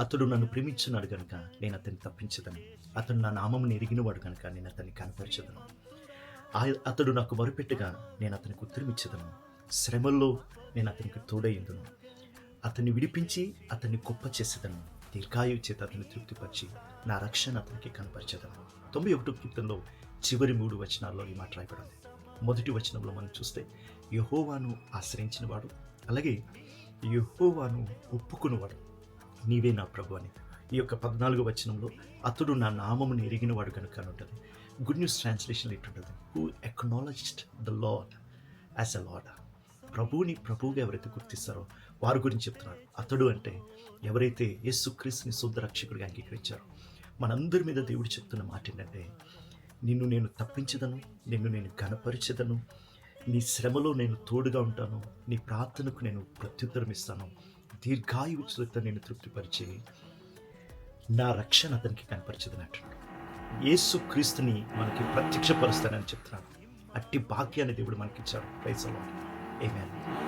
అతడు నన్ను ప్రేమించున్నాడు గనుక నేను అతన్ని తప్పించదను. అతడు నా నామమును ఎరిగినవాడు కనుక నేను అతన్ని కనపరచదను. అతడు నాకు మొరపెట్టగా నేను అతనికి ఉత్తరమిచ్చేదను. శ్రమల్లో నేను అతనికి తోడయ్యుందును. అతన్ని విడిపించి అతన్ని గొప్ప చేసేదను. దీర్ఘాయువు చేత అతన్ని తృప్తిపరిచి నా రక్షణ అతనికి కనపరచదను. 91 కీర్తనలో చివరి 3 వచనాల్లో ఈ మాట రాయబడింది. మొదటి వచనంలో మనం చూస్తే యెహోవాను ఆశ్రయించినవాడు, అలాగే యెహోవాను ఒప్పుకున్నవాడు నీవే నా ప్రభు అని. ఈ యొక్క 14 వచనంలో అతడు నా నామమును ఎరిగినవాడు కనుక అని ఉంటుంది. గుడ్ న్యూస్ ట్రాన్స్లేషన్ ఇటుంటుంది, who acknowledged the lord as a lord. ప్రభువుని ప్రభువుగా ఎవరైతే గుర్తిస్తారో వారి గురించి చెప్తున్నారు. అతడు అంటే ఎవరైతే యేసుక్రీస్తుని సొంత రక్షకుడిగా అంగీకరించారో. మనందరి మీద దేవుడు చెప్తున్న మాట ఏంటంటే, నిన్ను నేను తప్పించదను, నిన్ను నేను ఘనపరిచెదను, నీ శ్రమలో నేను తోడుగా ఉంటాను, నీ ప్రార్థనకు నేను ప్రత్యుత్తరం ఇస్తాను, దీర్ఘాయువుతో నేను తృప్తిపరిచి నా రక్షణ అతనికి కనపరిచదని అంటున్నాడు. యేసుక్రీస్తుని మనకి ప్రత్యక్షపరుస్తానని చెప్తున్నాడు. అట్టి భాగ్యాన్ని దేవుడు మనకిచ్చాడు. Praise the lord. ఆమేన్.